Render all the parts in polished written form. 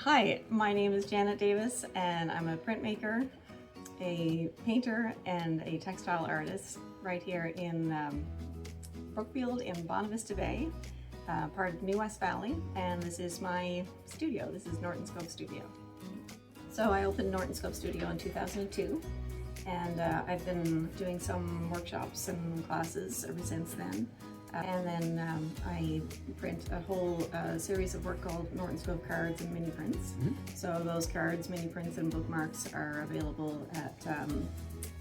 Hi, my name is Janet Davis and I'm a printmaker, a painter, and a textile artist right here in Brookfield in Bonavista Bay, part of New-Wes-Valley, and this is my studio. This is Norton's Cove Studio. So I opened Norton's Cove Studio in 2002, and I've been doing some workshops and classes ever since then. And then I print a whole series of work called Norton's Cove cards and mini prints. So those cards, mini prints, and bookmarks are available at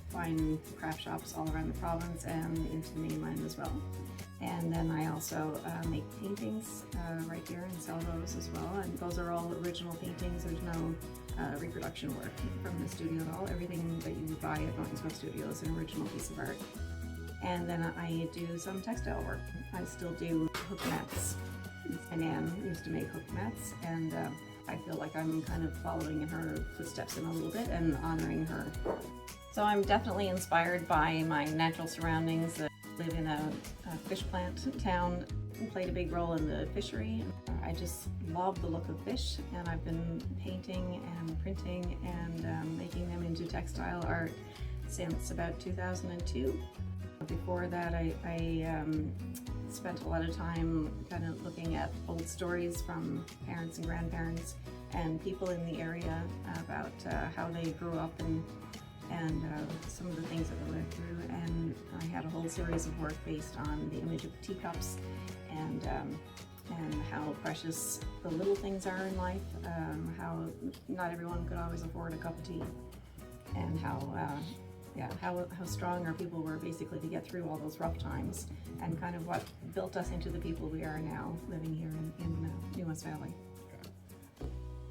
fine craft shops all around the province and into the mainland as well. And then I also make paintings right here and sell those as well. And those are all original paintings. There's no reproduction work from the studio at all. Everything that you would buy at Norton's Cove Studio is an original piece of art. And then I do some textile work. I still do hook mats. My Nan used to make hook mats, and I feel like I'm kind of following in her footsteps in a little bit and honoring her. So I'm definitely inspired by my natural surroundings. I live in a fish plant town and played a big role in the fishery. I just love the look of fish, and I've been painting and printing and making them into textile art since about 2002. Before that, I spent a lot of time kind of looking at old stories from parents and grandparents and people in the area about how they grew up and some of the things that they went through. And I had a whole series of work based on the image of teacups and how precious the little things are in life, how not everyone could always afford a cup of tea, and how strong our people were basically to get through all those rough times, and kind of what built us into the people we are now living here in New-Wes-Valley.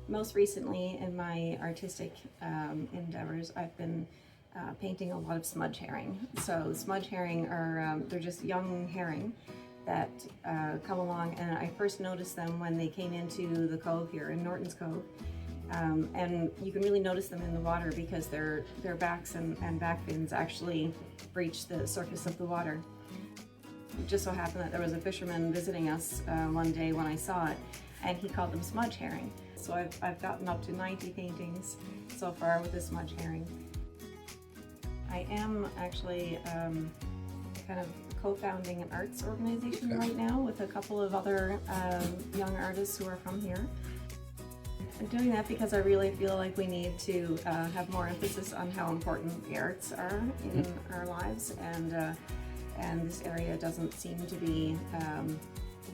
Most recently in my artistic endeavors, I've been painting a lot of smudge herring. So smudge herring are, they're just young herring that come along, and I first noticed them when they came into the cove here in Norton's Cove. And you can really notice them in the water because their backs and back fins actually breach the surface of the water. It just so happened that there was a fisherman visiting us one day when I saw it, and he called them smudge herring. So I've gotten up to 90 paintings so far with the smudge herring. I am actually kind of co-founding an arts organization right now with a couple of other young artists who are from here. I'm doing that because I really feel like we need to have more emphasis on how important the arts are in our lives, and this area doesn't seem to be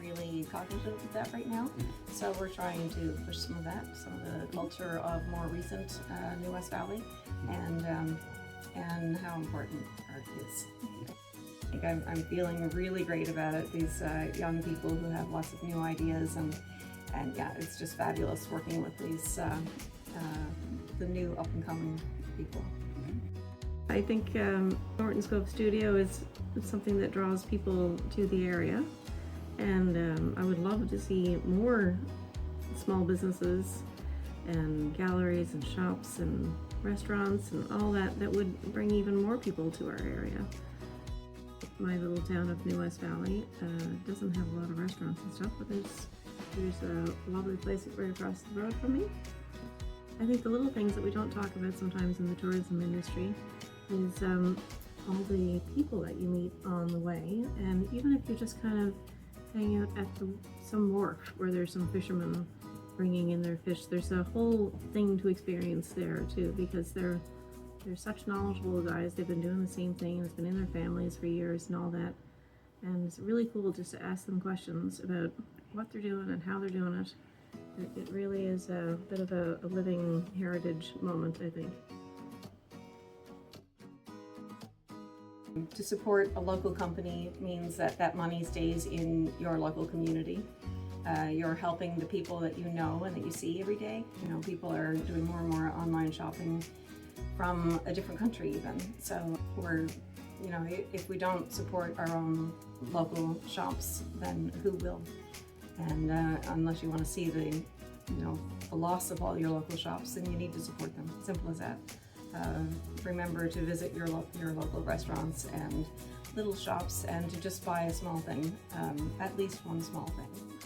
really cognitive of that right now. So we're trying to push some of that, some of the culture of more recent New-Wes-Valley, and how important art is. I think I'm feeling really great about it. These young people who have lots of new ideas, and yeah, it's just fabulous working with these the new up-and-coming people. I think Norton's Cove Studio is something that draws people to the area, and I would love to see more small businesses and galleries and shops and restaurants and all that would bring even more people to our area. My little town of New-Wes-Valley doesn't have a lot of restaurants and stuff, but there's a lovely place right across the road from me. I think the little things that we don't talk about sometimes in the tourism industry is all the people that you meet on the way, and even if you just kind of hang out at some wharf where there's some fishermen bringing in their fish, there's a whole thing to experience there too, because they're such knowledgeable guys. They've been doing the same thing, it's been in their families for years and all that, and it's really cool just to ask them questions about what they're doing and how they're doing it. It really is a bit of a living heritage moment, I think. To support a local company means that money stays in your local community. You're helping the people that you know and that you see every day. You know, people are doing more and more online shopping from a different country even. So you know, if we don't support our own local shops, then who will? And unless you want to see the loss of all your local shops, then you need to support them. Simple as that. Remember to visit your local restaurants and little shops, and to just buy a small thing, at least one small thing.